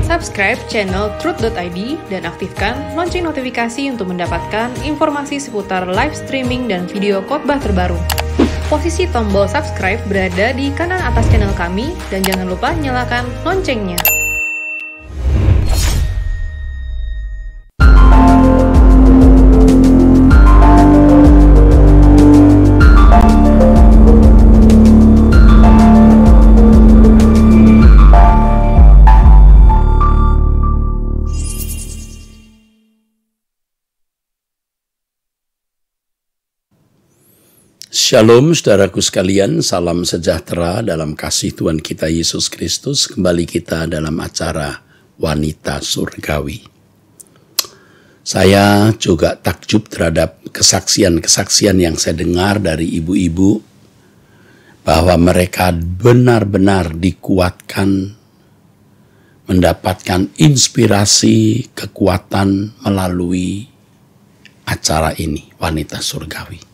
Subscribe channel Truth.id dan aktifkan lonceng notifikasi untuk mendapatkan informasi seputar live streaming dan video khotbah terbaru. Posisi tombol subscribe berada di kanan atas channel kami dan jangan lupa nyalakan loncengnya. Shalom saudaraku sekalian, salam sejahtera dalam kasih Tuhan kita Yesus Kristus. Kembali kita dalam acara Wanita Surgawi. Saya juga takjub terhadap kesaksian-kesaksian yang saya dengar dari ibu-ibu, bahwa mereka benar-benar dikuatkan, mendapatkan inspirasi, kekuatan melalui acara ini, Wanita Surgawi.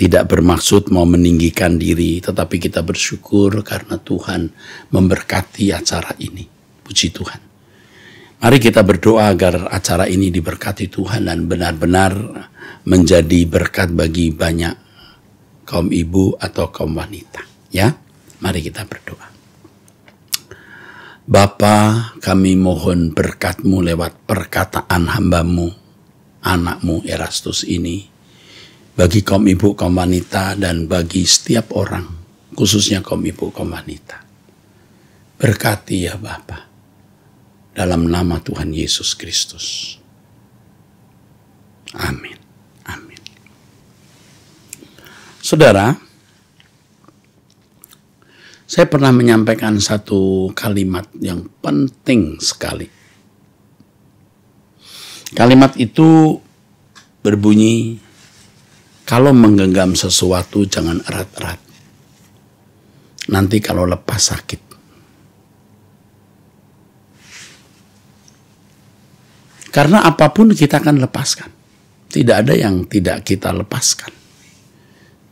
Tidak bermaksud mau meninggikan diri, tetapi kita bersyukur karena Tuhan memberkati acara ini. Puji Tuhan. Mari kita berdoa agar acara ini diberkati Tuhan dan benar-benar menjadi berkat bagi banyak kaum ibu atau kaum wanita. Ya, mari kita berdoa. Bapa, kami mohon berkat-Mu lewat perkataan hamba-Mu, anak-Mu Erastus ini, bagi kaum ibu, kaum wanita, dan bagi setiap orang, khususnya kaum ibu, kaum wanita. Berkati ya Bapa, dalam nama Tuhan Yesus Kristus. Amin. Amin. Saudara, saya pernah menyampaikan satu kalimat yang penting sekali. Kalimat itu berbunyi, kalau menggenggam sesuatu jangan erat-erat. Nanti kalau lepas sakit. Karena apapun kita akan lepaskan. Tidak ada yang tidak kita lepaskan.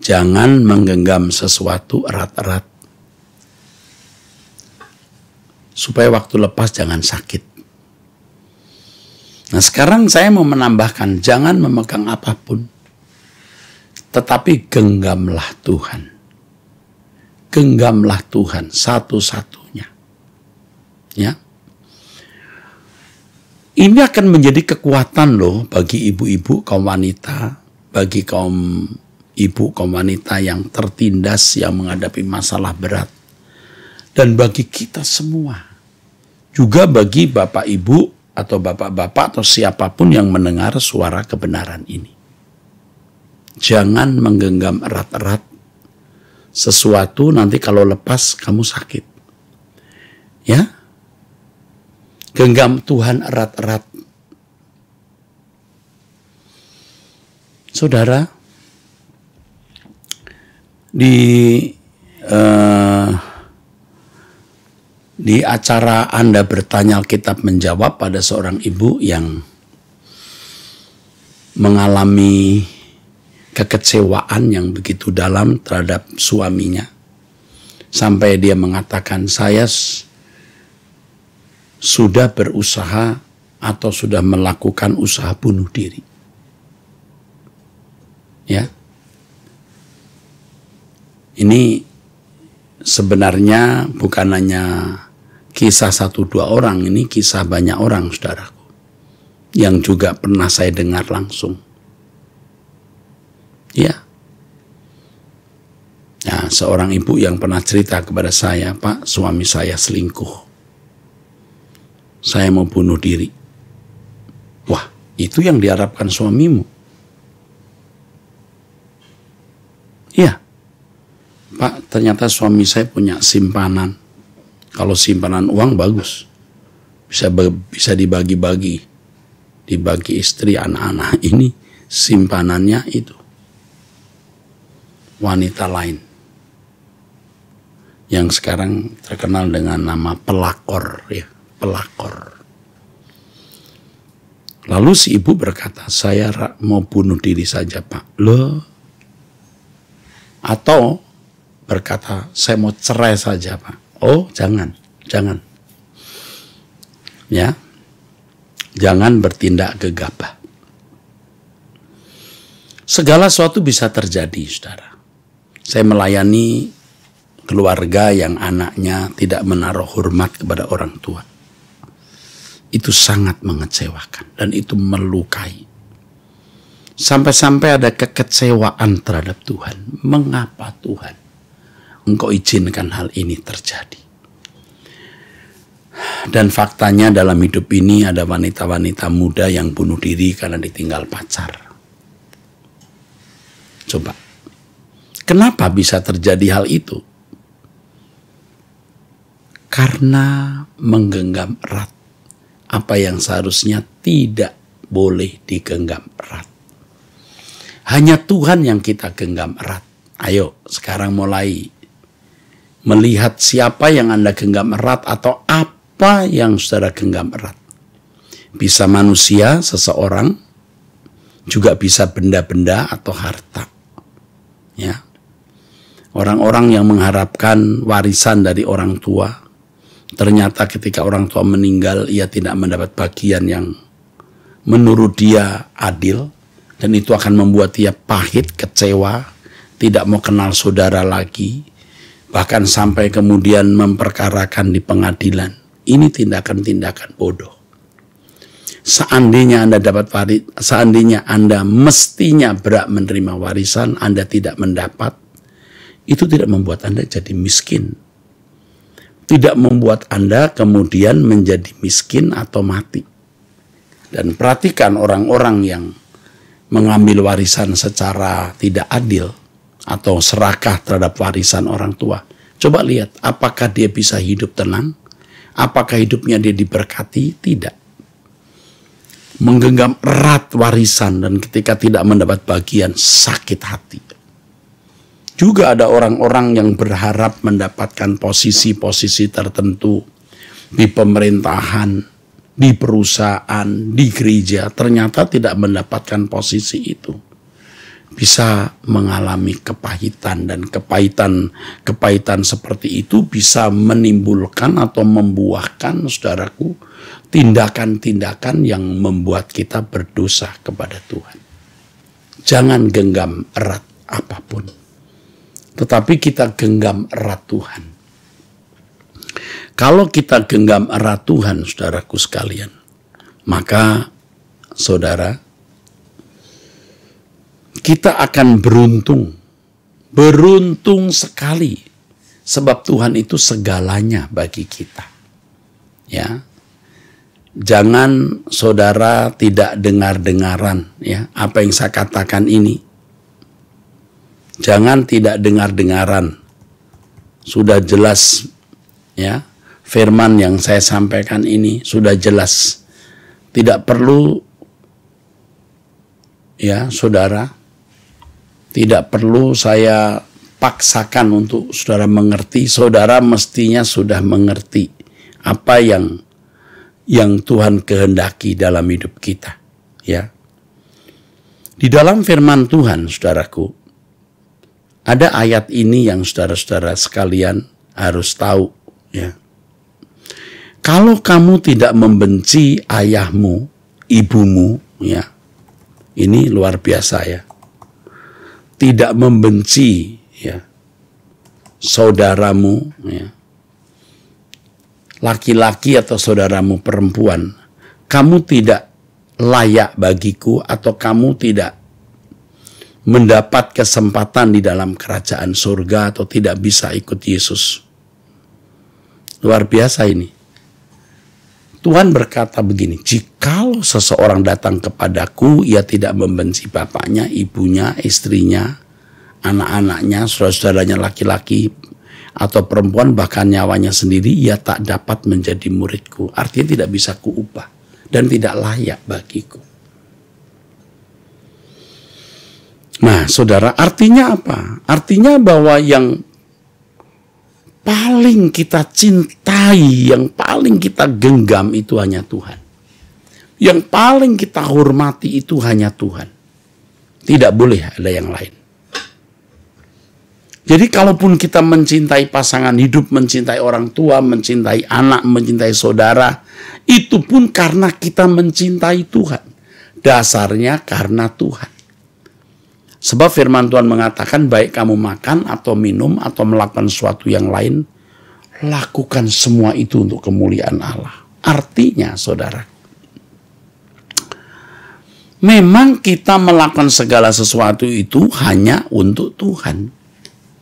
Jangan menggenggam sesuatu erat-erat. Supaya waktu lepas jangan sakit. Nah sekarang saya mau menambahkan, jangan memegang apapun. Tetapi genggamlah Tuhan. Genggamlah Tuhan satu-satunya. Ya. Ini akan menjadi kekuatan loh bagi ibu-ibu kaum wanita, bagi kaum ibu kaum wanita yang tertindas, yang menghadapi masalah berat. Dan bagi kita semua. Juga bagi bapak ibu atau bapak-bapak atau siapapun yang mendengar suara kebenaran ini. Jangan menggenggam erat-erat sesuatu, nanti kalau lepas kamu sakit. Ya. Genggam Tuhan erat-erat. Saudara, di acara Anda bertanya Alkitab menjawab, pada seorang ibu yang mengalami kekecewaan yang begitu dalam terhadap suaminya. Sampai dia mengatakan, saya sudah berusaha atau sudah melakukan usaha bunuh diri. Ya. Ini sebenarnya bukan hanya kisah 1-2 orang, ini kisah banyak orang, saudaraku. Yang juga pernah saya dengar langsung. Ya. Nah, seorang ibu yang pernah cerita kepada saya, Pak, suami saya selingkuh. Saya mau bunuh diri. Wah, itu yang diharapkan suamimu. Iya. Pak, ternyata suami saya punya simpanan. Kalau simpanan uang bagus. Bisa dibagi-bagi. Dibagi istri, anak-anak. Ini simpanannya itu. Wanita lain yang sekarang terkenal dengan nama pelakor, ya, pelakor. Lalu si ibu berkata, saya mau bunuh diri saja Pak. Loh, atau berkata, saya mau cerai saja Pak. Oh, jangan. Ya. Jangan bertindak gegabah. Segala sesuatu bisa terjadi, saudara. Saya melayani keluarga yang anaknya tidak menaruh hormat kepada orang tua. Itu sangat mengecewakan dan itu melukai. Sampai-sampai ada kekecewaan terhadap Tuhan. Mengapa Tuhan Engkau izinkan hal ini terjadi? Dan faktanya dalam hidup ini ada wanita-wanita muda yang bunuh diri karena ditinggal pacar. Coba, kenapa bisa terjadi hal itu? Karena menggenggam erat apa yang seharusnya tidak boleh digenggam erat. Hanya Tuhan yang kita genggam erat. Ayo sekarang mulai melihat siapa yang Anda genggam erat atau apa yang saudara genggam erat. Bisa manusia, seseorang, juga bisa benda-benda atau harta. Ya. Orang-orang yang mengharapkan warisan dari orang tua, ternyata ketika orang tua meninggal, ia tidak mendapat bagian yang menurut dia adil, dan itu akan membuat dia pahit, kecewa, tidak mau kenal saudara lagi, bahkan sampai kemudian memperkarakan di pengadilan. Ini tindakan-tindakan bodoh. Seandainya Anda mestinya berhak menerima warisan, Anda tidak mendapat, itu tidak membuat Anda jadi miskin. Tidak membuat Anda kemudian menjadi miskin atau mati. Dan perhatikan orang-orang yang mengambil warisan secara tidak adil atau serakah terhadap warisan orang tua. Coba lihat, apakah dia bisa hidup tenang? Apakah hidupnya dia diberkati? Tidak. Menggenggam erat warisan dan ketika tidak mendapat bagian, sakit hati. Juga ada orang-orang yang berharap mendapatkan posisi-posisi tertentu di pemerintahan, di perusahaan, di gereja, ternyata tidak mendapatkan posisi itu. Bisa mengalami kepahitan, dan kepahitan seperti itu bisa menimbulkan atau membuahkan, saudaraku, tindakan-tindakan yang membuat kita berdosa kepada Tuhan. Jangan genggam erat apapun, tetapi kita genggam erat Tuhan. Kalau kita genggam erat Tuhan, saudaraku sekalian, maka saudara, kita akan beruntung sekali, sebab Tuhan itu segalanya bagi kita. Ya, jangan saudara tidak dengar-dengaran, ya, apa yang saya katakan ini. Jangan tidak dengar-dengaran. Sudah jelas, ya, firman yang saya sampaikan ini sudah jelas. Tidak perlu, ya, saudara, tidak perlu saya paksakan untuk saudara mengerti. Saudara mestinya sudah mengerti apa yang Tuhan kehendaki dalam hidup kita, ya. Di dalam firman Tuhan, saudaraku, ada ayat ini yang saudara-saudara sekalian harus tahu, ya. Kalau kamu tidak membenci ayahmu, ibumu, ya. Ini luar biasa, ya. Tidak membenci, ya, saudaramu, ya, laki-laki atau saudaramu perempuan, kamu tidak layak bagiku atau kamu tidak mendapat kesempatan di dalam kerajaan surga atau tidak bisa ikut Yesus. Luar biasa ini. Tuhan berkata begini, jikalau seseorang datang kepadaku, ia tidak membenci bapaknya, ibunya, istrinya, anak-anaknya, saudara-saudaranya laki-laki atau perempuan, bahkan nyawanya sendiri, ia tak dapat menjadi muridku. Artinya tidak bisa kuubah dan tidak layak bagiku. Nah, saudara, artinya apa? Artinya bahwa yang paling kita cintai, yang paling kita genggam itu hanya Tuhan. Yang paling kita hormati itu hanya Tuhan. Tidak boleh ada yang lain. Jadi kalaupun kita mencintai pasangan hidup, mencintai orang tua, mencintai anak, mencintai saudara, Itu pun karena kita mencintai Tuhan. Dasarnya karena Tuhan. Sebab firman Tuhan mengatakan, baik kamu makan atau minum atau melakukan sesuatu yang lain, lakukan semua itu untuk kemuliaan Allah. Artinya, saudara, memang kita melakukan segala sesuatu itu hanya untuk Tuhan,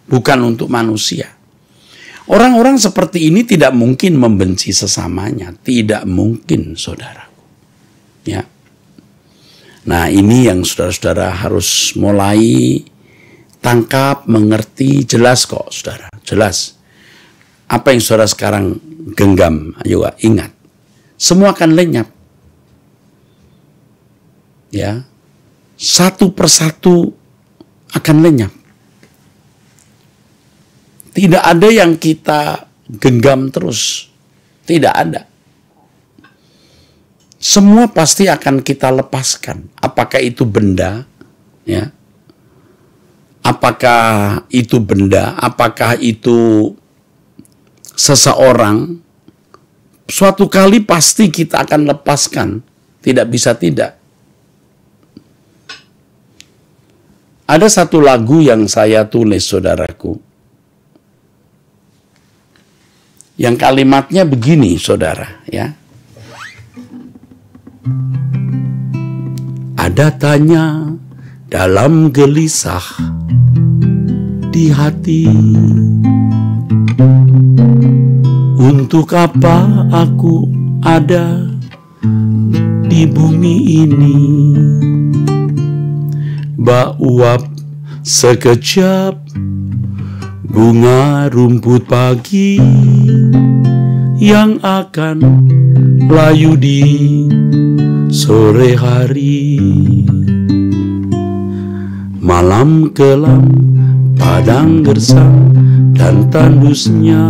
bukan untuk manusia. Orang-orang seperti ini tidak mungkin membenci sesamanya, tidak mungkin, saudara. Ya. Nah, ini yang saudara-saudara harus mulai tangkap, mengerti, jelas kok, saudara, jelas. Apa yang saudara sekarang genggam, ayo ingat, semua akan lenyap. Ya, satu persatu akan lenyap. Tidak ada yang kita genggam terus. Tidak ada. Semua pasti akan kita lepaskan. Apakah itu benda, ya? Apakah itu benda, apakah itu seseorang, suatu kali pasti kita akan lepaskan. Tidak bisa tidak. Ada satu lagu yang saya tulis, saudaraku. Yang kalimatnya begini, saudara, ya. Ada tanya dalam gelisah di hati, untuk apa aku ada di bumi ini? Bak uap sekejap bunga rumput pagi yang akan layu di sore hari. Malam kelam, padang gersang dan tandusnya,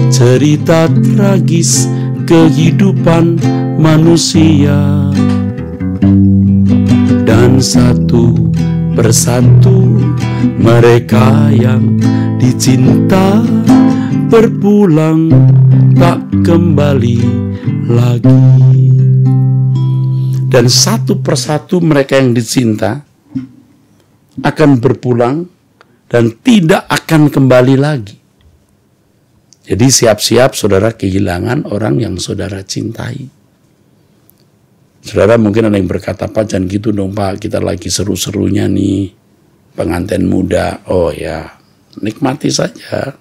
cerita tragis kehidupan manusia. Dan satu persatu mereka yang dicinta berpulang tak kembali lagi. Dan satu persatu mereka yang dicinta akan berpulang dan tidak akan kembali lagi. Jadi siap-siap saudara kehilangan orang yang saudara cintai. Saudara mungkin ada yang berkata, Pak jangan gitu dong Pak, kita lagi seru-serunya nih, pengantin muda. Oh ya, nikmati saja.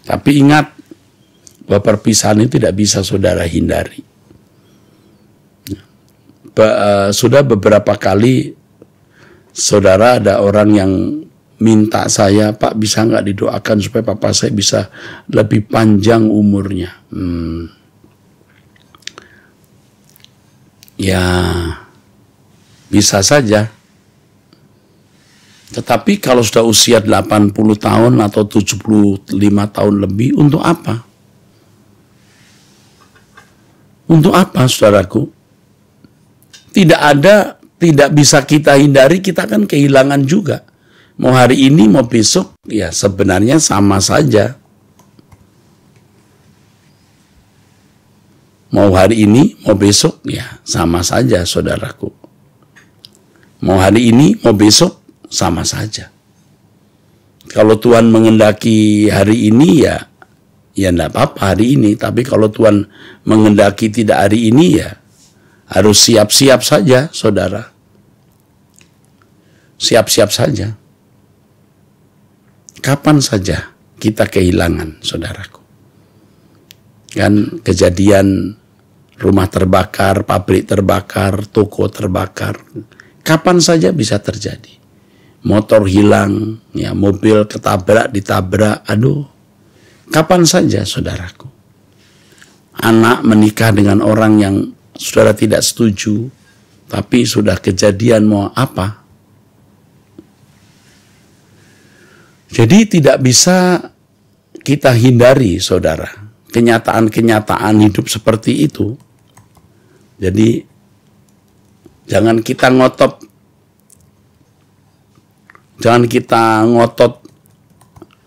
Tapi ingat, bahwa perpisahan itu tidak bisa saudara hindari. Sudah beberapa kali, saudara ada orang yang minta saya, Pak bisa nggak didoakan supaya papa saya bisa lebih panjang umurnya. Ya, bisa saja. Tetapi kalau sudah usia 80 tahun atau 75 tahun lebih, untuk apa? Untuk apa, saudaraku? Tidak bisa kita hindari, kita kan kehilangan juga. Mau hari ini, mau besok, ya sebenarnya sama saja. Mau hari ini, mau besok, ya sama saja, saudaraku. Mau hari ini, mau besok, sama saja. Kalau Tuhan mengendaki hari ini, ya enggak apa-apa hari ini. Tapi kalau Tuhan mengendaki tidak hari ini, ya harus siap-siap saja, saudara. Siap-siap saja. Kapan saja kita kehilangan, saudaraku. Kan kejadian rumah terbakar, pabrik terbakar, toko terbakar. Kapan saja bisa terjadi. Motor hilang, ya mobil ketabrak, ditabrak, aduh. Kapan saja, saudaraku. Anak menikah dengan orang yang saudara tidak setuju, tapi sudah kejadian mau apa. Jadi tidak bisa kita hindari, saudara, kenyataan-kenyataan hidup seperti itu. Jadi jangan kita ngotot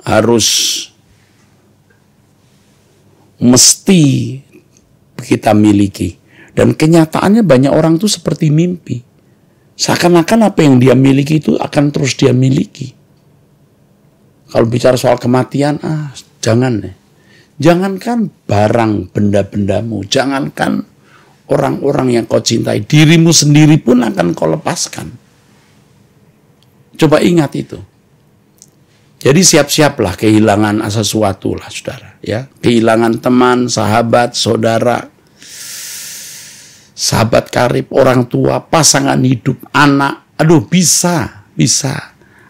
harus mesti kita miliki. Dan kenyataannya banyak orang tuh seperti mimpi. Seakan-akan apa yang dia miliki itu akan terus dia miliki. Kalau bicara soal kematian, jangan deh. Jangankan barang benda-bendamu, jangankan orang-orang yang kau cintai, dirimu sendiri pun akan kau lepaskan. Coba ingat itu. Jadi siap-siaplah kehilangan sesuatu lah, saudara. Ya, kehilangan teman, sahabat, saudara, sahabat karib, orang tua, pasangan hidup, anak. Aduh, bisa.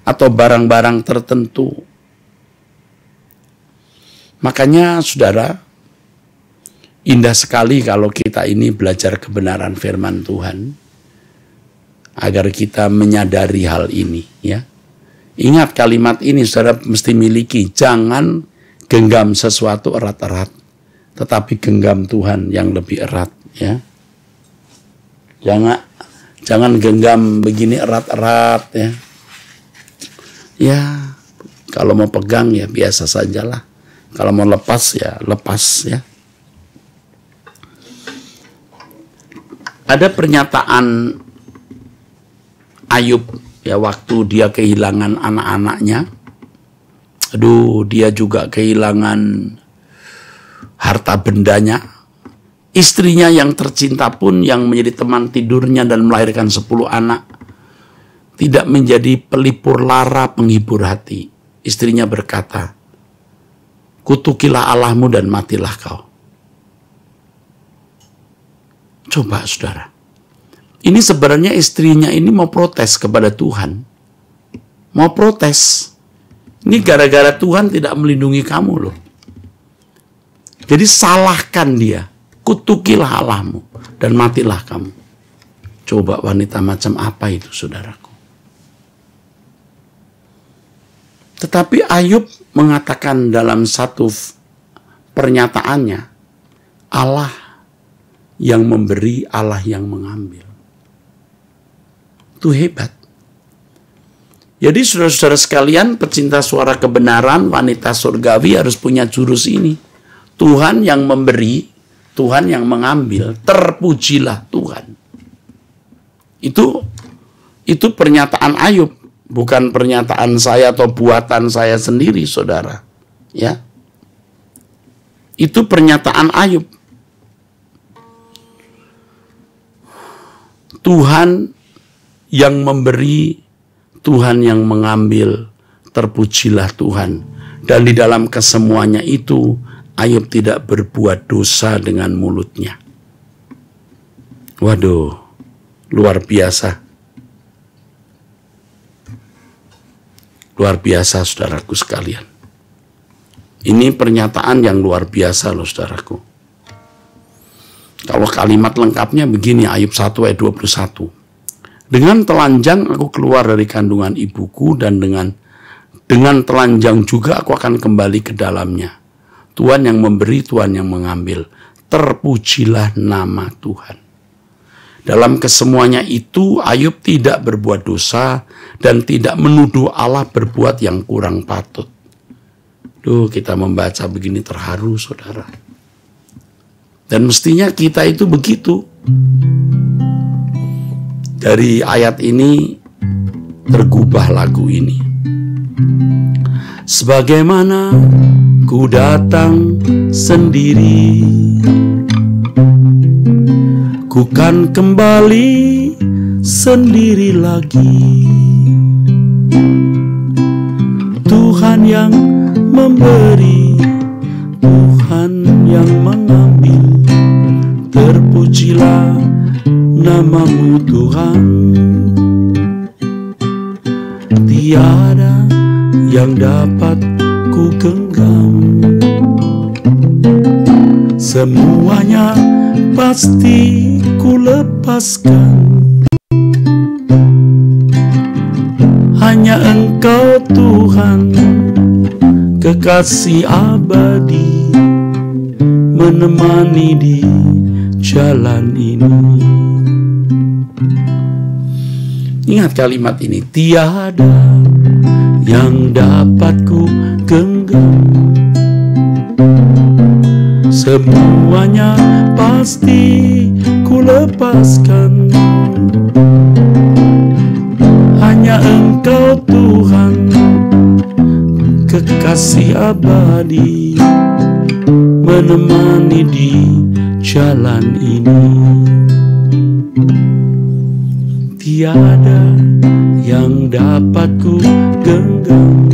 Atau barang-barang tertentu. Makanya, saudara, indah sekali kalau kita ini belajar kebenaran firman Tuhan, agar kita menyadari hal ini, ya. Ingat kalimat ini, saudara mesti miliki. Jangan genggam sesuatu erat-erat, tetapi genggam Tuhan yang lebih erat, ya. Jangan genggam begini erat-erat, ya. Ya, kalau mau pegang ya biasa sajalah. Kalau mau lepas ya lepas, ya. Ada pernyataan Ayub, ya, waktu dia kehilangan anak-anaknya. Aduh, dia juga kehilangan harta bendanya. Istrinya yang tercinta pun, yang menjadi teman tidurnya dan melahirkan 10 anak, tidak menjadi pelipur lara, penghibur hati. Istrinya berkata, kutukilah Allahmu dan matilah kau. Coba, saudara. Ini sebenarnya istrinya ini mau protes kepada Tuhan. Mau protes. Ini gara-gara Tuhan tidak melindungi kamu loh. Jadi salahkan dia. Kutukilah Allahmu dan matilah kamu. Coba wanita macam apa itu, saudaraku. Tetapi Ayub mengatakan dalam satu pernyataannya, Allah yang memberi, Allah yang mengambil. Itu hebat. Jadi saudara-saudara sekalian, pecinta suara kebenaran, wanita surgawi harus punya jurus ini. Tuhan yang memberi, Tuhan yang mengambil, terpujilah Tuhan. Itu pernyataan Ayub, bukan pernyataan saya atau buatan saya sendiri, saudara. Ya. Itu pernyataan Ayub. Tuhan yang memberi, Tuhan yang mengambil, terpujilah Tuhan. Dan di dalam kesemuanya itu, Ayub tidak berbuat dosa dengan mulutnya. Waduh, luar biasa. Luar biasa, saudaraku sekalian. Ini pernyataan yang luar biasa loh, saudaraku. Kalau kalimat lengkapnya begini, Ayub 1 ayat 21. Dengan telanjang aku keluar dari kandungan ibuku, dan dengan telanjang juga aku akan kembali ke dalamnya. Tuhan yang memberi, Tuhan yang mengambil. Terpujilah nama Tuhan. Dalam kesemuanya itu, Ayub tidak berbuat dosa dan tidak menuduh Allah berbuat yang kurang patut. Duh, kita membaca begini terharu, saudara. Dan mestinya kita itu begitu. Dari ayat ini tergubah lagu ini. Sebagaimana ku datang sendiri, ku kan kembali sendiri lagi. Tuhan yang memberi, Tuhan yang mengambil. Terpujilah namamu Tuhan. Tiada yang dapat ku genggam, semuanya pasti ku lepaskan. Hanya Engkau Tuhan, kekasih abadi, menemani di jalan ini. Ingat kalimat ini, tiada yang dapat ku genggam, semuanya pasti ku lepaskan. Hanya Engkau Tuhan, kekasih abadi, menemani di jalan ini. Tiada yang dapat ku genggam,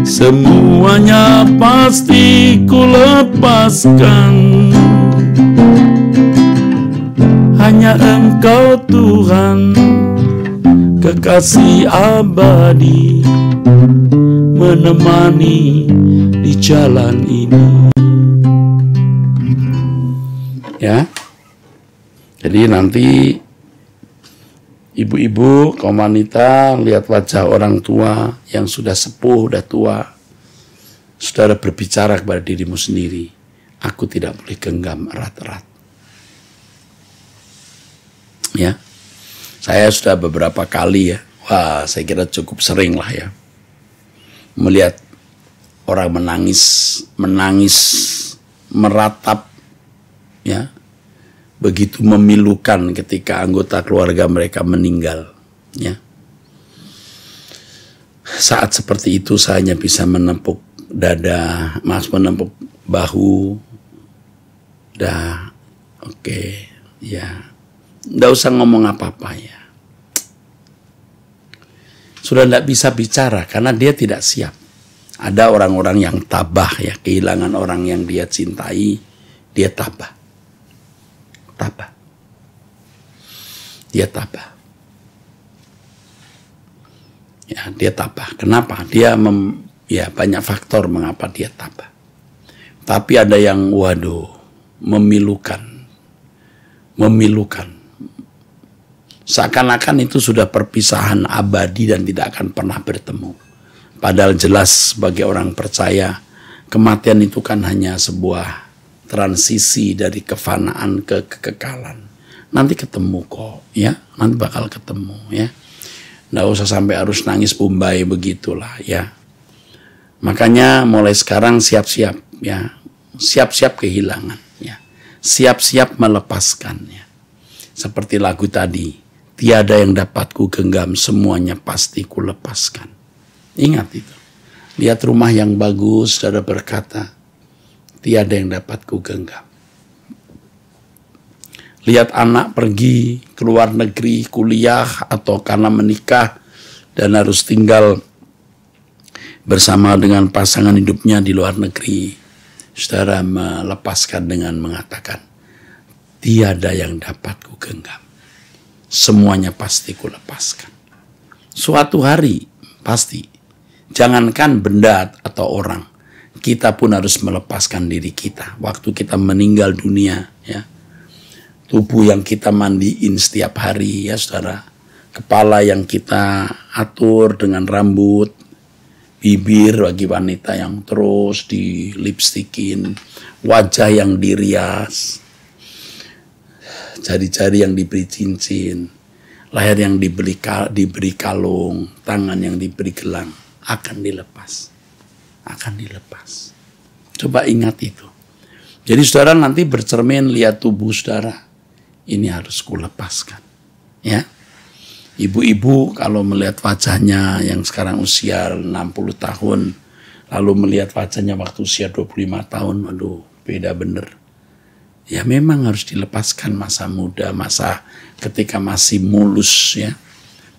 semuanya pasti ku lepaskan. Hanya Engkau Tuhan, kekasih abadi, menemani di jalan ini. Ya, jadi nanti ibu-ibu, kaum wanita lihat wajah orang tua yang sudah sepuh, sudah tua, saudara berbicara kepada dirimu sendiri, aku tidak boleh genggam erat-erat. Ya, saya sudah beberapa kali ya, saya kira cukup sering lah ya, melihat orang menangis meratap, ya, begitu memilukan ketika anggota keluarga mereka meninggal, ya. Saat seperti itu saya hanya bisa menepuk dada, menepuk bahu, oke, ya. Nggak usah ngomong apa-apa ya. Sudah nggak bisa bicara karena dia tidak siap. Ada orang-orang yang tabah ya, kehilangan orang yang dia cintai, dia tabah. Dia tabah. Ya, dia tabah. Kenapa? Dia banyak faktor mengapa dia tabah. Tapi ada yang memilukan. Seakan-akan itu sudah perpisahan abadi dan tidak akan pernah bertemu. Padahal jelas bagi orang percaya, kematian itu kan hanya sebuah transisi dari kefanaan ke kekekalan. Nanti ketemu kok, ya. Nanti bakal ketemu, ya. Nggak usah sampai harus nangis Bombay begitulah, ya. Makanya mulai sekarang siap-siap, ya. Siap-siap kehilangan, ya. Siap-siap melepaskan, ya. Seperti lagu tadi. Tiada yang dapat ku genggam, semuanya pasti ku lepaskan. Ingat itu. Lihat rumah yang bagus, saudara berkata, tiada yang dapat ku genggam. Lihat anak pergi ke luar negeri, kuliah, atau karena menikah, dan harus tinggal bersama dengan pasangan hidupnya di luar negeri. Saudara melepaskan dengan mengatakan, tiada yang dapat ku genggam. Semuanya pasti ku lepaskan. Suatu hari pasti. Jangankan benda atau orang, kita pun harus melepaskan diri kita. Waktu kita meninggal dunia, ya. Tubuh yang kita mandiin setiap hari, ya saudara. Kepala yang kita atur dengan rambut, bibir bagi wanita yang terus di lipstikin, wajah yang dirias, jari-jari yang diberi cincin, leher yang diberi kalung, tangan yang diberi gelang, akan dilepas. Coba ingat itu. Jadi saudara nanti bercermin lihat tubuh saudara, ini harus kulepaskan. Ya. Ibu-ibu kalau melihat wajahnya yang sekarang usia 60 tahun, lalu melihat wajahnya waktu usia 25 tahun, beda bener. Ya memang harus dilepaskan masa muda, masa ketika masih mulus, ya,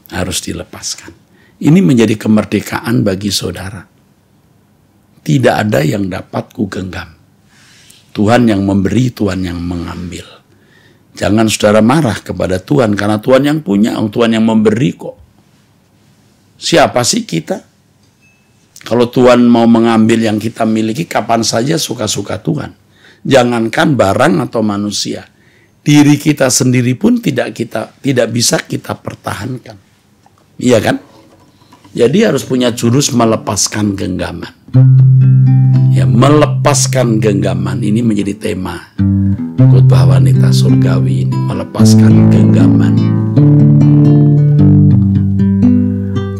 harus dilepaskan. Ini menjadi kemerdekaan bagi saudara. Tidak ada yang dapat ku genggam. Tuhan yang memberi, Tuhan yang mengambil. Jangan saudara marah kepada Tuhan karena Tuhan yang punya, Tuhan yang memberi kok. Siapa sih kita? Kalau Tuhan mau mengambil yang kita miliki kapan saja suka-suka Tuhan. Jangankan barang atau manusia, diri kita sendiri pun tidak bisa kita pertahankan. Iya kan? Jadi harus punya jurus melepaskan genggaman. Ya, melepaskan genggaman ini menjadi tema khotbah wanita surgawi ini, melepaskan genggaman.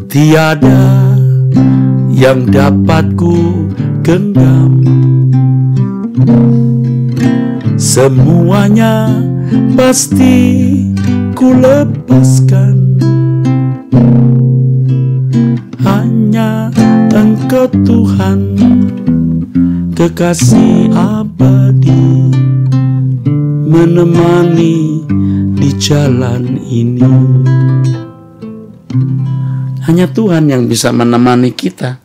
Tiada yang dapat ku genggam, Semuanya pasti ku lepaskan, hanya Engkau Tuhan, kekasih abadi, menemani di jalan ini. Hanya Tuhan yang bisa menemani kita.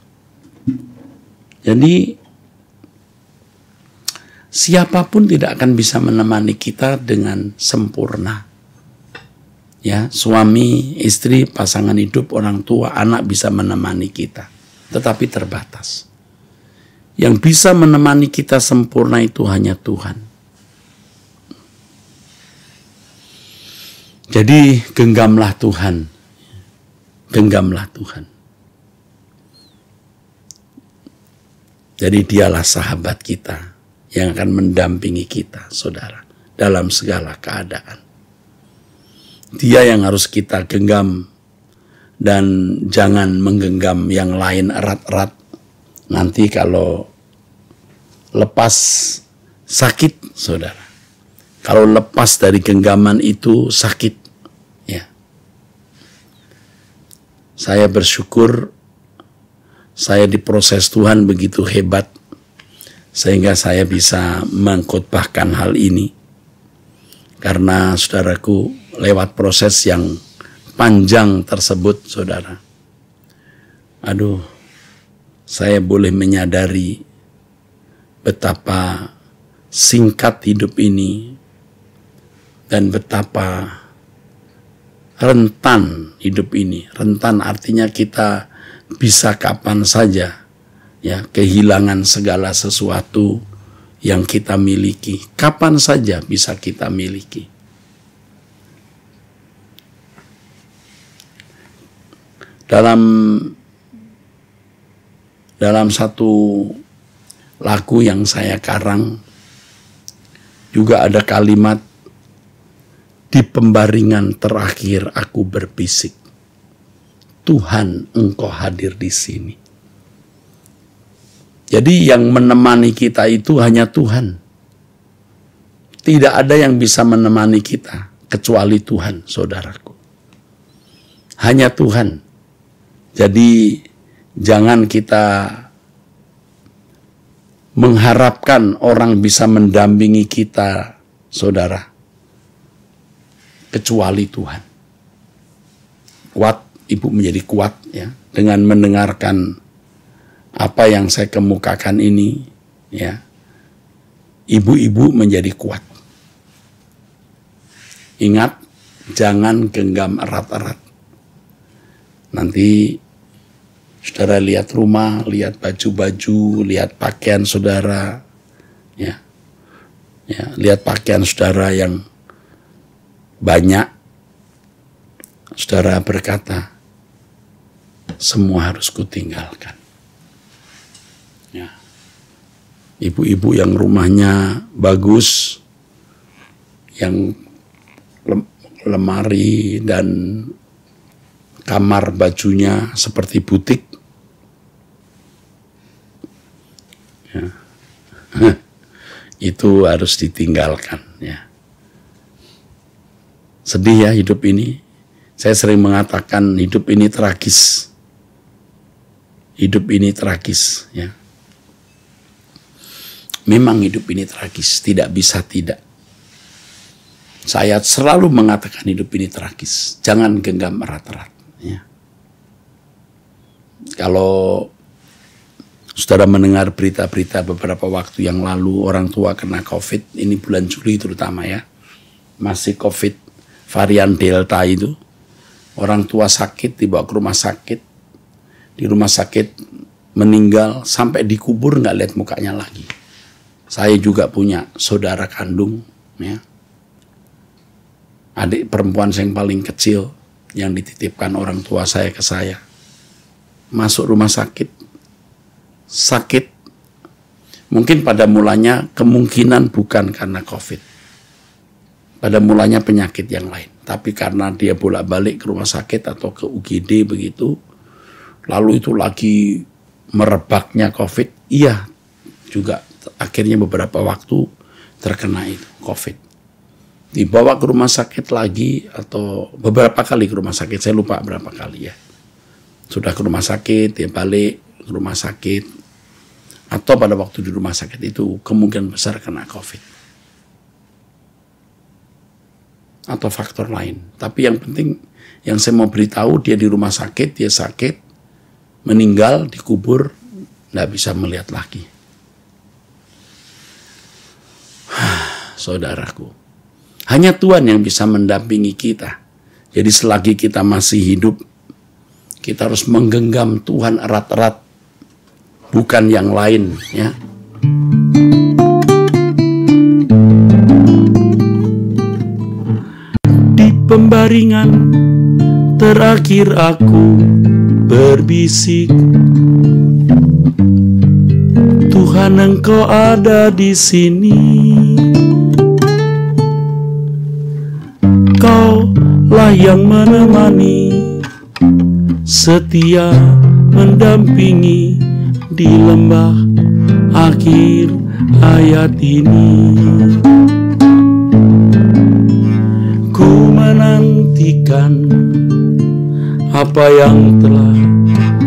Jadi siapapun tidak akan bisa menemani kita dengan sempurna. Ya, suami, istri, pasangan hidup, orang tua, anak bisa menemani kita, tetapi terbatas. Yang bisa menemani kita sempurna itu hanya Tuhan. Jadi genggamlah Tuhan. Genggamlah Tuhan. Jadi dialah sahabat kita yang akan mendampingi kita, saudara, dalam segala keadaan. Dia yang harus kita genggam dan jangan menggenggam yang lain erat-erat. Nanti kalau lepas sakit, saudara. Kalau lepas dari genggaman itu sakit, ya. Saya bersyukur saya diproses Tuhan begitu hebat sehingga saya bisa mengkhotbahkan hal ini. Karena saudaraku, lewat proses yang panjang tersebut, saudara, aduh, saya boleh menyadari betapa singkat hidup ini dan betapa rentan hidup ini. Rentan artinya kita bisa kapan saja ya kehilangan segala sesuatu yang kita miliki. Kapan saja bisa kita miliki. Dalam satu lagu yang saya karang juga ada kalimat, di pembaringan terakhir aku berbisik, Tuhan Engkau hadir di sini. Jadi yang menemani kita itu hanya Tuhan. Tidak ada yang bisa menemani kita kecuali Tuhan, saudaraku. Hanya Tuhan. Jadi jangan kita mengharapkan orang bisa mendampingi kita, saudara, kecuali Tuhan. Kuat, ibu menjadi kuat ya dengan mendengarkan apa yang saya kemukakan ini, ya. Ibu-ibu menjadi kuat. Ingat, jangan genggam erat-erat. Nanti saudara lihat rumah, lihat baju-baju, lihat pakaian saudara, ya. Ya, lihat pakaian saudara yang banyak. Saudara berkata, semua harus kutinggalkan. Ya. Ibu-ibu yang rumahnya bagus, yang lemari dan kamar bajunya seperti butik, ya. Itu harus ditinggalkan. Ya. Sedih ya hidup ini. Saya sering mengatakan hidup ini tragis. Hidup ini tragis, ya. Memang hidup ini tragis, tidak bisa tidak. Saya selalu mengatakan hidup ini tragis. Jangan genggam erat-erat, ya. Kalau saudara mendengar berita-berita beberapa waktu yang lalu, orang tua kena COVID, ini bulan Juli terutama ya, masih COVID varian Delta itu, orang tua sakit dibawa ke rumah sakit, di rumah sakit meninggal, sampai dikubur nggak lihat mukanya lagi. Saya juga punya saudara kandung, ya, adik perempuan yang paling kecil yang dititipkan orang tua saya ke saya, masuk rumah sakit, sakit. Mungkin pada mulanya kemungkinan bukan karena COVID, pada mulanya penyakit yang lain, tapi karena dia bolak-balik ke rumah sakit atau ke UGD begitu, lalu itu lagi merebaknya COVID, iya juga akhirnya beberapa waktu terkena itu COVID. Dibawa ke rumah sakit lagi atau beberapa kali ke rumah sakit, saya lupa berapa kali ya. Sudah ke rumah sakit, dia balik ke rumah sakit, atau pada waktu di rumah sakit itu kemungkinan besar kena COVID. Atau faktor lain. Tapi yang penting, yang saya mau beritahu, dia di rumah sakit, dia sakit, meninggal, dikubur, nggak bisa melihat lagi. Saudaraku, hanya Tuhan yang bisa mendampingi kita. Jadi selagi kita masih hidup, kita harus menggenggam Tuhan erat-erat, bukan yang lain, ya. Di pembaringan terakhir aku berbisik, Tuhan, Engkau ada di sini. Kaulah yang menemani, setia mendampingi di lembah akhir hayat ini. Ku menantikan apa yang telah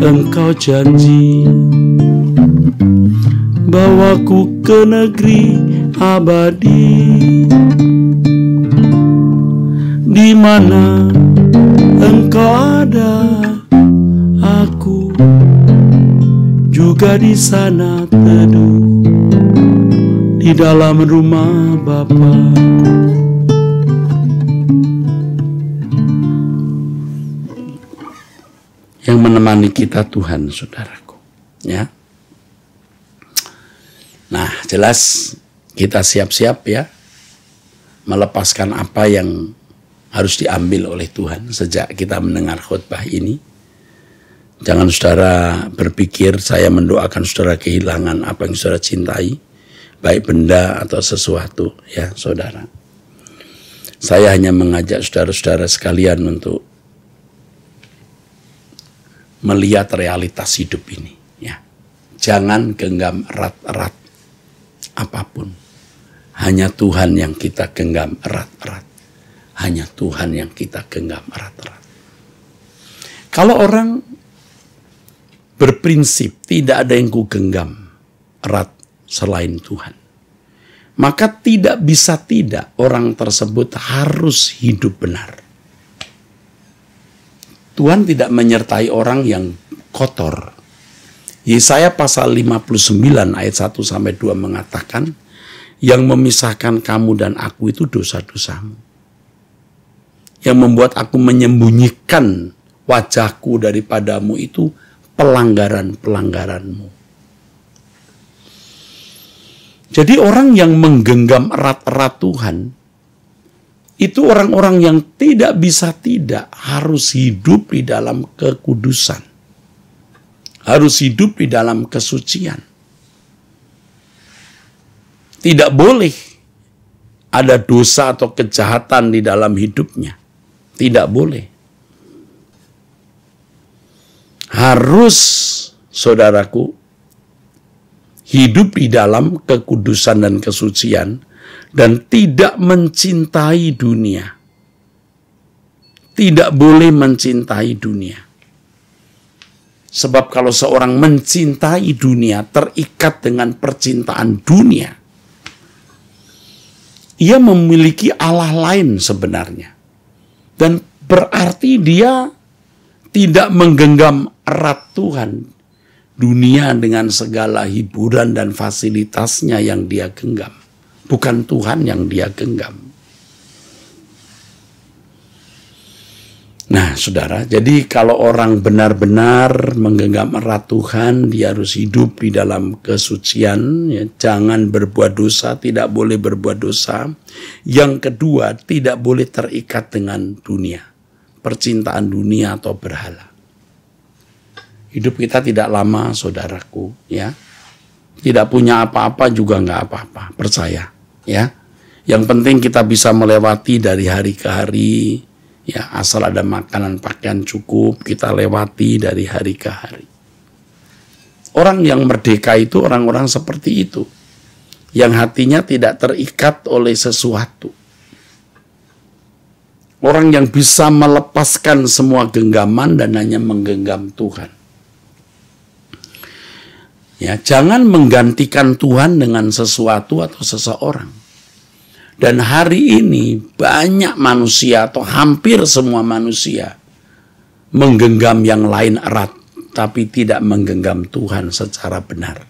Engkau janji, bawaku ke negeri abadi, di mana Engkau ada, aku juga di sana teduh di dalam rumah Bapa. Yang menemani kita Tuhan, saudaraku, ya. Nah, jelas kita siap-siap ya melepaskan apa yang harus diambil oleh Tuhan sejak kita mendengar khotbah ini. Jangan saudara berpikir saya mendoakan saudara kehilangan apa yang saudara cintai, baik benda atau sesuatu, ya saudara. Saya hanya mengajak saudara-saudara sekalian untuk melihat realitas hidup ini, ya. Jangan genggam erat-erat apapun. Hanya Tuhan yang kita genggam erat-erat. Hanya Tuhan yang kita genggam erat-erat. Kalau orang berprinsip tidak ada yang ku genggam erat selain Tuhan, maka tidak bisa tidak orang tersebut harus hidup benar. Tuhan tidak menyertai orang yang kotor. Yesaya pasal 59 ayat 1-2 mengatakan, yang memisahkan kamu dan aku itu dosa-dosamu. Yang membuat aku menyembunyikan wajahku daripadamu itu pelanggaran-pelanggaranmu. Jadi orang yang menggenggam erat-erat Tuhan, itu orang-orang yang tidak bisa tidak harus hidup di dalam kekudusan. Harus hidup di dalam kesucian. Tidak boleh ada dosa atau kejahatan di dalam hidupnya. Tidak boleh. Harus, saudaraku, hidup di dalam kekudusan dan kesucian dan tidak mencintai dunia. Tidak boleh mencintai dunia. Sebab kalau seorang mencintai dunia, terikat dengan percintaan dunia, ia memiliki Allah lain sebenarnya. Dan berarti dia tidak menggenggam erat Tuhan. Dunia dengan segala hiburan dan fasilitasnya yang dia genggam. Bukan Tuhan yang dia genggam. Nah, saudara, jadi kalau orang benar-benar menggenggam erat Tuhan, dia harus hidup di dalam kesucian, ya, jangan berbuat dosa, tidak boleh berbuat dosa. Yang kedua, tidak boleh terikat dengan dunia, percintaan dunia atau berhala. Hidup kita tidak lama, saudaraku, ya. Tidak punya apa-apa juga nggak apa-apa, percaya, ya. Yang penting kita bisa melewati dari hari ke hari. Ya, asal ada makanan pakaian cukup, kita lewati dari hari ke hari. Orang yang merdeka itu orang-orang seperti itu. yang hatinya tidak terikat oleh sesuatu. Orang yang bisa melepaskan semua genggaman dan hanya menggenggam Tuhan. Ya, jangan menggantikan Tuhan dengan sesuatu atau seseorang. Dan hari ini banyak manusia atau hampir semua manusia menggenggam yang lain erat, tapi tidak menggenggam Tuhan secara benar.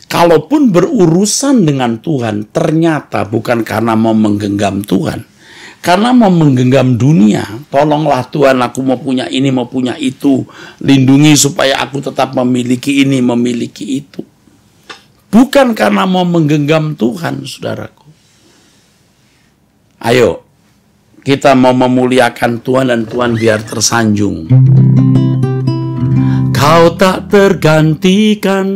Kalaupun berurusan dengan Tuhan, ternyata bukan karena mau menggenggam Tuhan, karena mau menggenggam dunia. Tolonglah Tuhan, aku mau punya ini, mau punya itu. Lindungi supaya aku tetap memiliki ini, memiliki itu. Bukan karena mau menggenggam Tuhan, saudaraku. Ayo, kita mau memuliakan Tuhan dan Tuhan biar tersanjung. Kau tak tergantikan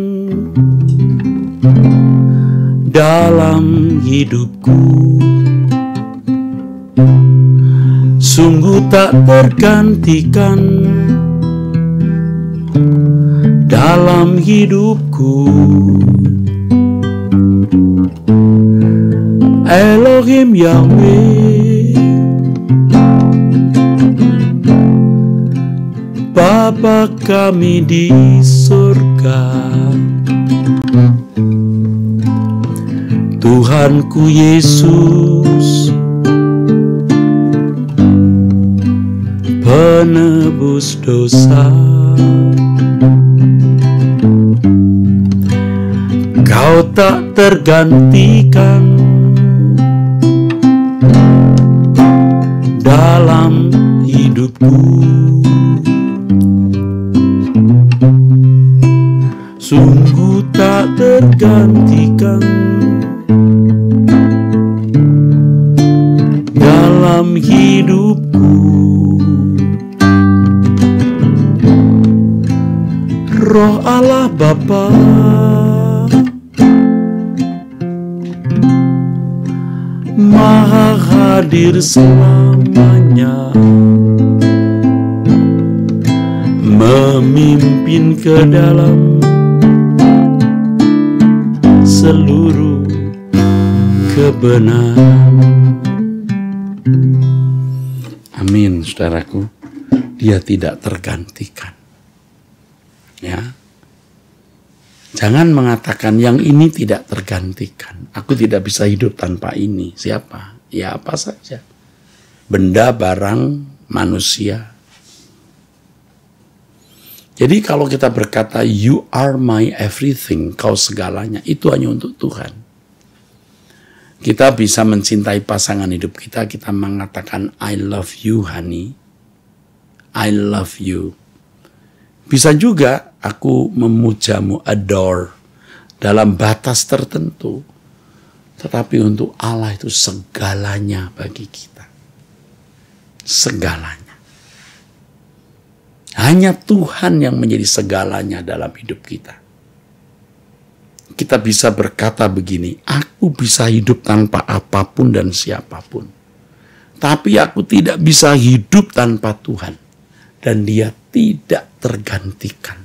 dalam hidupku, sungguh tak tergantikan dalam hidupku. Elohim Yahweh, Bapa kami di surga, Tuhanku Yesus, penebus dosa. Kau tak tergantikan dalam hidupku, sungguh tak tergantikan dalam hidupku. Roh Allah Bapa, Maha hadir selamanya, memimpin ke dalam seluruh kebenaran. Amin, saudaraku. Dia tidak tergantikan. Ya. Jangan mengatakan yang ini tidak tergantikan. Aku tidak bisa hidup tanpa ini. Siapa? Ya apa saja. Benda, barang, manusia. Jadi kalau kita berkata, you are my everything, kau segalanya, itu hanya untuk Tuhan. Kita bisa mencintai pasangan hidup kita, kita mengatakan, I love you honey, I love you. Bisa juga aku memujamu, adore, dalam batas tertentu. Tetapi untuk Allah itu segalanya bagi kita. Segalanya. Hanya Tuhan yang menjadi segalanya dalam hidup kita. Kita bisa berkata begini, aku bisa hidup tanpa apapun dan siapapun. Tapi aku tidak bisa hidup tanpa Tuhan. Dan dia tidak tergantikan.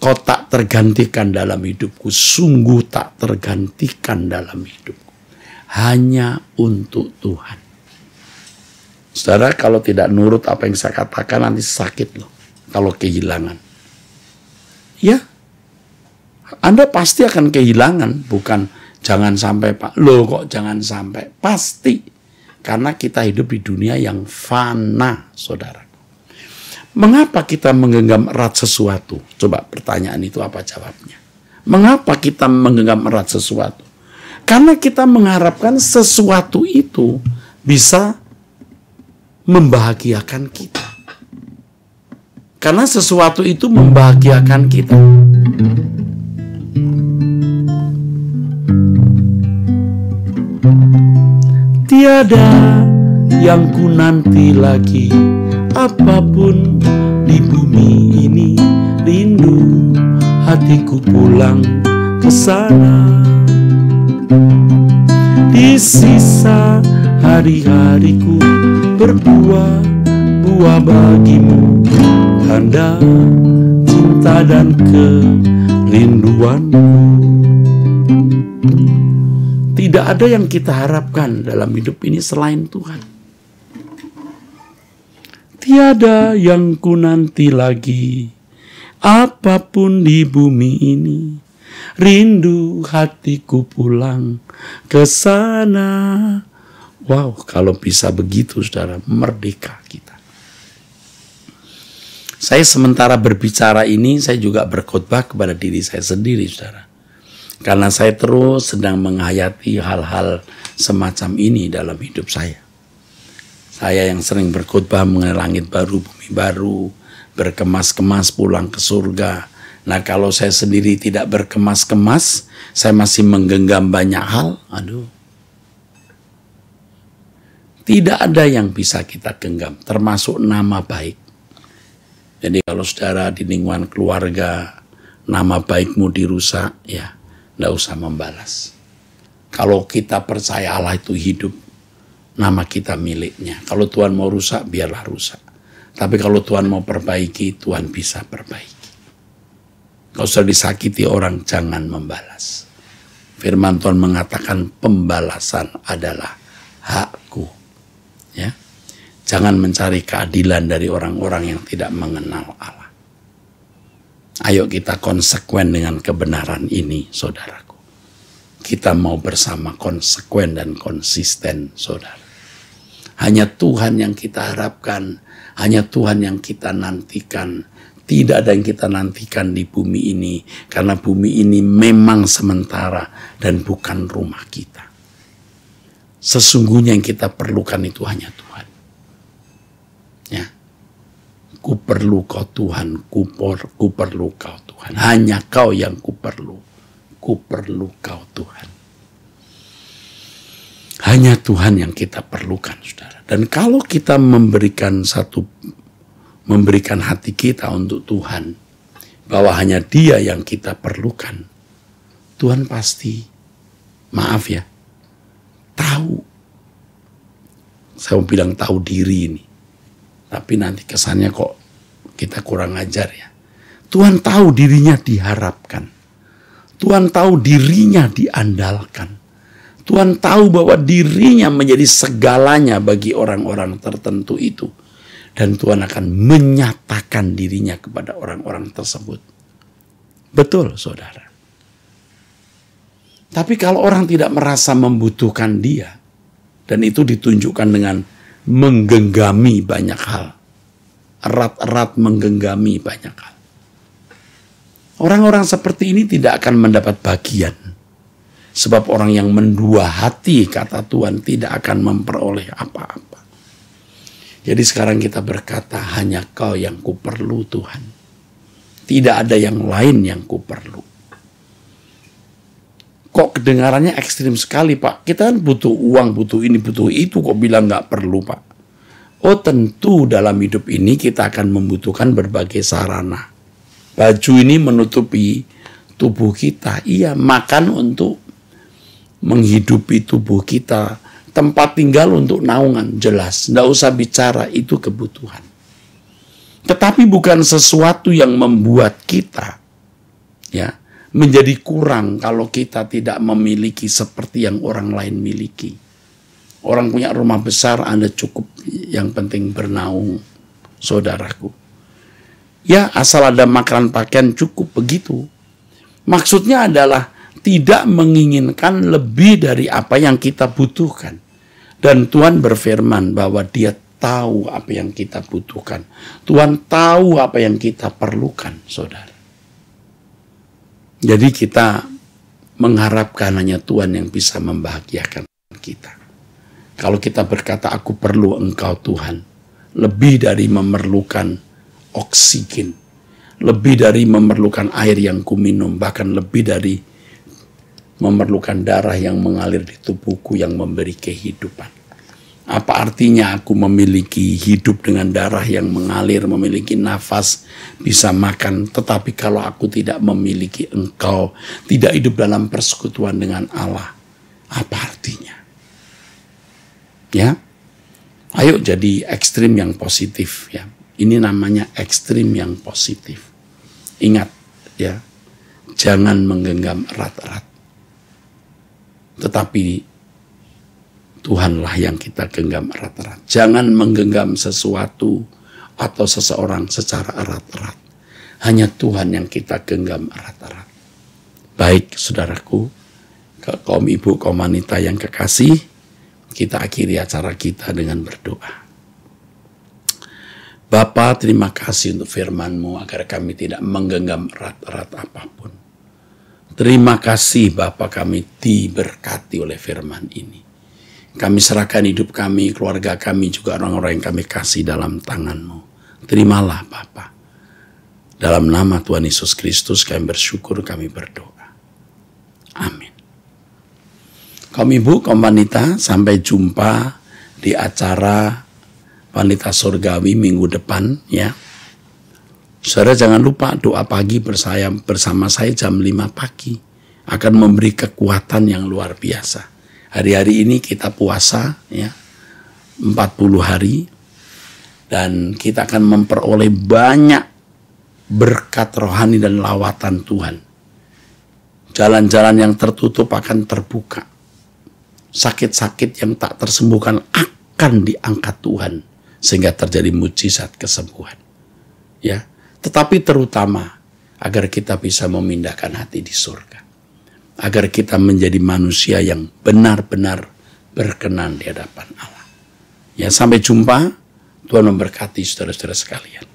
Kau tak tergantikan dalam hidupku, sungguh tak tergantikan dalam hidupku. Hanya untuk Tuhan. Saudara, kalau tidak nurut apa yang saya katakan, nanti sakit loh. Kalau kehilangan. Ya, Anda pasti akan kehilangan. Bukan jangan sampai, Pak. Loh kok jangan sampai? Pasti. Karena kita hidup di dunia yang fana, saudara. Mengapa kita menggenggam erat sesuatu? Coba pertanyaan itu apa jawabnya? Mengapa kita menggenggam erat sesuatu? Karena kita mengharapkan sesuatu itu bisa membahagiakan kita. Karena sesuatu itu membahagiakan kita. Tiada yang ku nanti lagi, apapun di bumi ini, rindu hatiku pulang ke sana. Di sisa hari-hariku berbuah-buah bagimu, tanda cinta dan kerinduanku. Tidak ada yang kita harapkan dalam hidup ini selain Tuhan. Tiada yang ku nanti lagi, apapun di bumi ini. Rindu hatiku pulang ke sana. Wow, kalau bisa begitu, saudara, merdeka kita. Saya sementara berbicara ini, saya juga berkhotbah kepada diri saya sendiri, saudara. Karena saya terus sedang menghayati hal-hal semacam ini dalam hidup saya. Saya yang sering berkhotbah mengenai langit baru, bumi baru, berkemas-kemas pulang ke surga. Nah, kalau saya sendiri tidak berkemas-kemas, saya masih menggenggam banyak hal, tidak ada yang bisa kita genggam, termasuk nama baik. Jadi kalau saudara di lingkungan keluarga, nama baikmu dirusak, ya tidak usah membalas. Kalau kita percaya Allah itu hidup, nama kita miliknya. Kalau Tuhan mau rusak, biarlah rusak. Tapi kalau Tuhan mau perbaiki, Tuhan bisa perbaiki. Kalau sudah disakiti orang, jangan membalas. Firman Tuhan mengatakan pembalasan adalah hakku. Ya, jangan mencari keadilan dari orang-orang yang tidak mengenal Allah. Ayo kita konsekuen dengan kebenaran ini, saudaraku. Kita mau bersama konsekuen dan konsisten, saudara. Hanya Tuhan yang kita harapkan, hanya Tuhan yang kita nantikan. Tidak ada yang kita nantikan di bumi ini, karena bumi ini memang sementara dan bukan rumah kita. Sesungguhnya yang kita perlukan itu hanya Tuhan. Ya. Ku perlu kau Tuhan, ku perlu kau Tuhan. Hanya kau yang ku perlu kau Tuhan. Hanya Tuhan yang kita perlukan, saudara. Dan kalau kita memberikan hati kita untuk Tuhan, bahwa hanya Dia yang kita perlukan, Tuhan pasti, maaf ya, tahu. Saya mau bilang tahu diri ini. Tapi nanti kesannya kok kita kurang ajar ya. Tuhan tahu dirinya diharapkan. Tuhan tahu dirinya diandalkan. Tuhan tahu bahwa dirinya menjadi segalanya bagi orang-orang tertentu itu. Dan Tuhan akan menyatakan dirinya kepada orang-orang tersebut. Betul, saudara. Tapi kalau orang tidak merasa membutuhkan Dia, dan itu ditunjukkan dengan menggenggami banyak hal. Erat-erat menggenggami banyak hal. Orang-orang seperti ini tidak akan mendapat bagian. Sebab orang yang mendua hati, kata Tuhan, tidak akan memperoleh apa-apa. Jadi sekarang kita berkata, hanya Kau yang ku perlu Tuhan. Tidak ada yang lain yang ku perlu. Kok kedengarannya ekstrim sekali, Pak? Kita kan butuh uang, butuh ini, butuh itu. Kok bilang nggak perlu, Pak? Oh, tentu dalam hidup ini kita akan membutuhkan berbagai sarana. Baju ini menutupi tubuh kita. Iya, makan untuk menghidupi tubuh kita. Tempat tinggal untuk naungan, jelas. Nggak usah bicara, itu kebutuhan. Tetapi bukan sesuatu yang membuat kita, ya, menjadi kurang kalau kita tidak memiliki seperti yang orang lain miliki. Orang punya rumah besar, Anda cukup yang penting bernaung, saudaraku. Ya, asal ada makanan pakaian cukup begitu. Maksudnya adalah tidak menginginkan lebih dari apa yang kita butuhkan. Dan Tuhan berfirman bahwa Dia tahu apa yang kita butuhkan. Tuhan tahu apa yang kita perlukan, saudara. Jadi kita mengharapkan hanya Tuhan yang bisa membahagiakan kita. Kalau kita berkata, aku perlu Engkau Tuhan, lebih dari memerlukan oksigen, lebih dari memerlukan air yang kuminum, bahkan lebih dari memerlukan darah yang mengalir di tubuhku yang memberi kehidupan. Apa artinya aku memiliki hidup dengan darah yang mengalir, memiliki nafas, bisa makan, tetapi kalau aku tidak memiliki Engkau, tidak hidup dalam persekutuan dengan Allah, apa artinya? Ya, ayo jadi ekstrim yang positif ya. Ini namanya ekstrim yang positif. Ingat ya, jangan menggenggam erat-erat. Tetapi Tuhanlah yang kita genggam erat-erat. Jangan menggenggam sesuatu atau seseorang secara erat-erat. Hanya Tuhan yang kita genggam erat-erat. Baik saudaraku, kaum ibu, kaum wanita yang kekasih, kita akhiri acara kita dengan berdoa. Bapa, terima kasih untuk firman-Mu agar kami tidak menggenggam erat-erat apapun. Terima kasih Bapa, kami diberkati oleh firman ini. Kami serahkan hidup kami, keluarga kami, juga orang-orang yang kami kasih dalam tangan-Mu. Terimalah Bapa. Dalam nama Tuhan Yesus Kristus kami bersyukur, kami berdoa. Amin. Kaum ibu, kaum wanita, sampai jumpa di acara Wanita Surgawi minggu depan ya. Saudara jangan lupa doa pagi bersama saya jam 5 pagi. Akan memberi kekuatan yang luar biasa. Hari-hari ini kita puasa ya. 40 hari. Dan kita akan memperoleh banyak berkat rohani dan lawatan Tuhan. Jalan-jalan yang tertutup akan terbuka. Sakit-sakit yang tak tersembuhkan akan diangkat Tuhan. Sehingga terjadi mujizat kesembuhan. Ya, tetapi terutama agar kita bisa memindahkan hati di surga. Agar kita menjadi manusia yang benar-benar berkenan di hadapan Allah. Ya, sampai jumpa. Tuhan memberkati saudara-saudara sekalian.